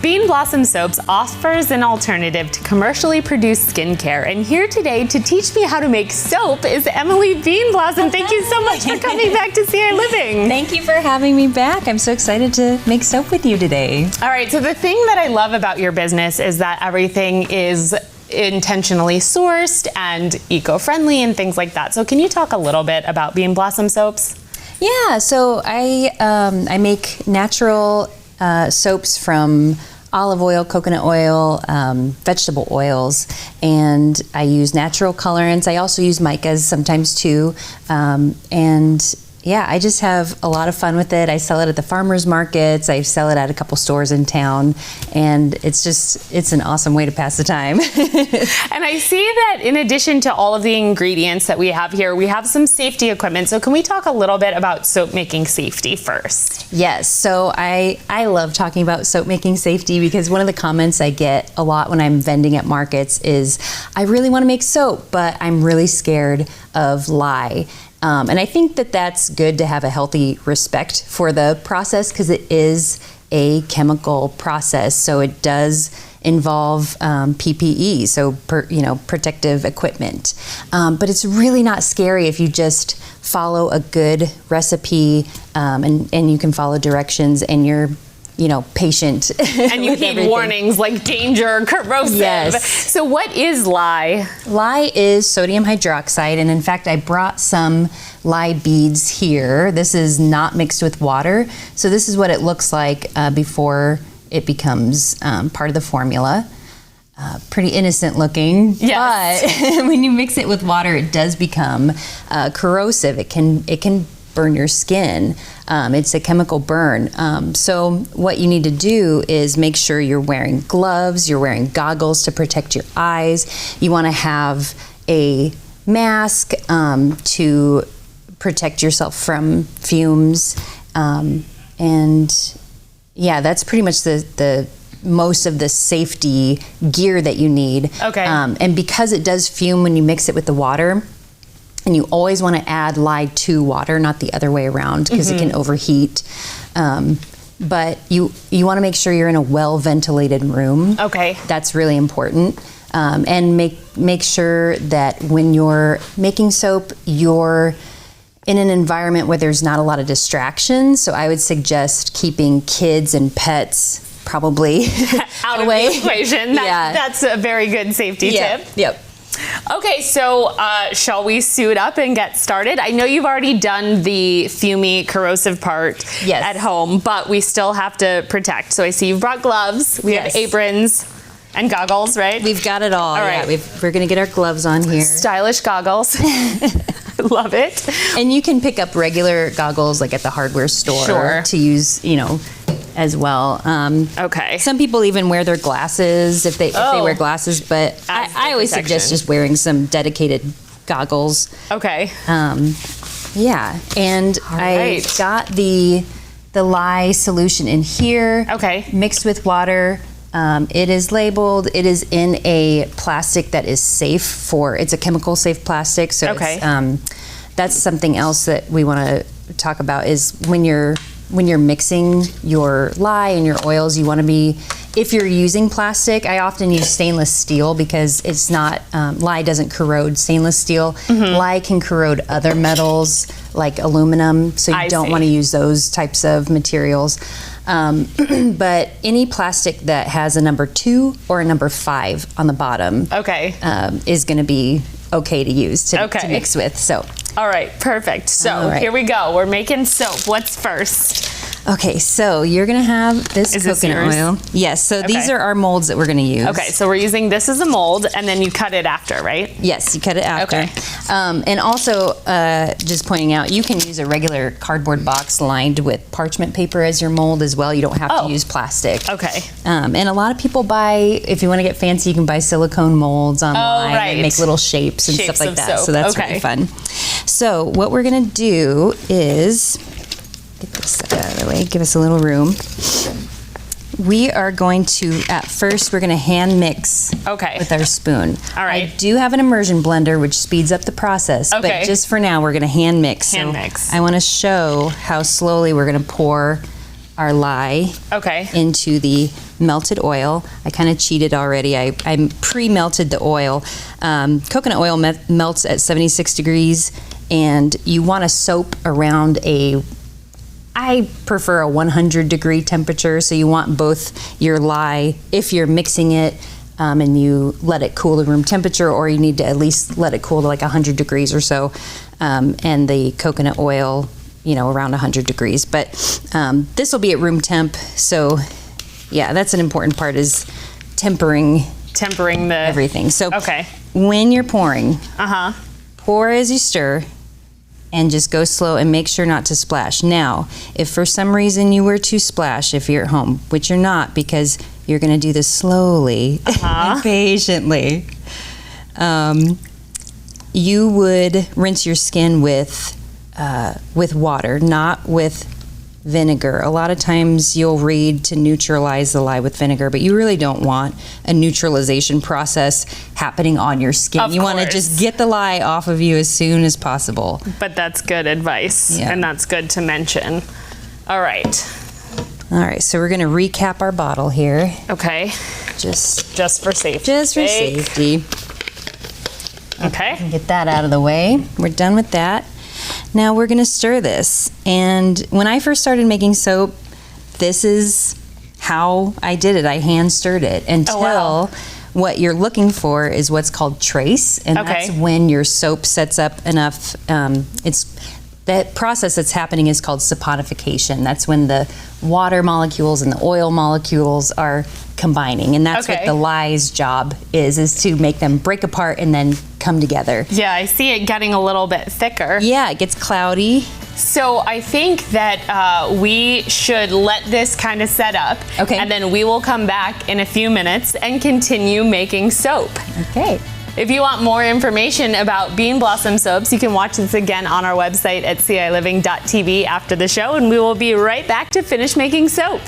Beanblossom Soaps offers an alternative to commercially produced skincare. And here today to teach me how to make soap is Emily Beanblossom. Thank you so much for coming back to ciLiving. Thank you for having me back. I'm so excited to make soap with you today. All right, so the thing that I love about your business is that everything is intentionally sourced and eco-friendly and things like that. So can you talk a little bit about Beanblossom Soaps? Yeah, so I make natural soaps from olive oil, coconut oil, vegetable oils, and I use natural colorants. I also use micas sometimes too, and yeah, I just have a lot of fun with it. I sell it at the farmers markets. I sell it at a couple stores in town, and it's an awesome way to pass the time. And I see that in addition to all of the ingredients that we have here, we have some safety equipment. So can we talk a little bit about soap making safety first? Yes, so I love talking about soap making safety because one of the comments I get a lot when I'm vending at markets is, I really want to make soap, but I'm really scared of lye. And I think that that's good to have a healthy respect for the process because it is a chemical process. So it does involve PPE, so protective equipment. But it's really not scary if you just follow a good recipe and you can follow directions and you're patient. And you heed warnings like danger, corrosive. Yes. So what is lye? Lye is sodium hydroxide, and in fact, I brought some lye beads here. This is not mixed with water, so this is what it looks like before it becomes part of the formula. Pretty innocent looking, yes. But when you mix it with water, it does become corrosive. It can burn your skin. It's a chemical burn. So what you need to do is make sure you're wearing gloves, you're wearing goggles to protect your eyes. You want to have a mask to protect yourself from fumes. And yeah, that's pretty much the most of the safety gear that you need. Okay. And because it does fume when you mix it with the water, and you always want to add lye to water, not the other way around, because it can overheat. But you want to make sure you're in a well-ventilated room. Okay. That's really important. And make sure that when you're making soap, you're in an environment where there's not a lot of distractions. So I would suggest keeping kids and pets probably out of away. the equation. That's a very good safety tip. Yep. Okay, so shall we suit up and get started? I know you've already done the fumy, corrosive part at home, but we still have to protect. So I see you've brought gloves, we have aprons and goggles, right? We've got it all. Right. Yeah, we're gonna get our gloves on here. Stylish goggles. Love it. And you can pick up regular goggles like at the hardware store to use, as well. Okay. Some people even wear their glasses if they wear glasses, but I always suggest just wearing some dedicated goggles. Okay. Yeah, and I got the lye solution in here. Okay. Mixed with water. It is labeled. It is in a plastic that is safe it's a chemical safe plastic. So that's something else that we want to talk about is when you're mixing your lye and your oils, you want to be, if you're using plastic, I often use stainless steel because it's not, lye doesn't corrode stainless steel. Lye can corrode other metals like aluminum, so you don't want to use those types of materials. But any plastic that has a number 2 or a number 5 on the bottom is going to be okay to use to mix with. So. All right, perfect. So here we go. We're making soap. What's first? Okay, so you're gonna have this coconut oil. Yes, so these are our molds that we're gonna use. Okay, so we're using this as a mold and then you cut it after, right? Yes, you cut it after. Okay. And also, just pointing out, you can use a regular cardboard box lined with parchment paper as your mold as well. You don't have to use plastic. Okay. And a lot of people buy, if you wanna get fancy, you can buy silicone molds online and make little shapes and stuff like that. Soap. So that's really fun. So what we're gonna do is, get this out of the way, give us a little room. We are going to, at first, we're going to hand mix with our spoon. All right. I do have an immersion blender, which speeds up the process, but just for now, we're going to hand mix. Hand mix. I want to show how slowly we're going to pour our lye into the melted oil. I kind of cheated already. I pre-melted the oil. Coconut oil melts at 76 degrees, and you want to soap around I prefer a 100 degree temperature, so you want both your lye, if you're mixing it, and you let it cool to room temperature, or you need to at least let it cool to like 100 degrees or so, and the coconut oil, around 100 degrees. But this will be at room temp, so yeah, that's an important part, is tempering the everything. So when you're pouring, pour as you stir, and just go slow and make sure not to splash. Now, if for some reason you were to splash, if you're at home, which you're not, because you're going to do this slowly and patiently, you would rinse your skin with water, not with vinegar. A lot of times you'll read to neutralize the lye with vinegar, but you really don't want a neutralization process happening on your skin. You want to just get the lye off of you as soon as possible. But that's good advice, and that's good to mention. All right, so we're going to recap our bottle here. Okay. Just for safety. Just for safety. Okay. Get that out of the way. We're done with that. Now we're going to stir this. And when I first started making soap, this is how I did it. I hand stirred it until what you're looking for is what's called trace. And that's when your soap sets up enough. That process that's happening is called saponification. That's when the water molecules and the oil molecules are combining. And that's what the lye's job is to make them break apart and then come together. Yeah, I see it getting a little bit thicker. Yeah, it gets cloudy. So I think that we should let this kind of set up. And then we will come back in a few minutes and continue making soap. Okay. If you want more information about Beanblossom soaps, you can watch this again on our website at ciLiving.tv after the show, and we will be right back to finish making soap.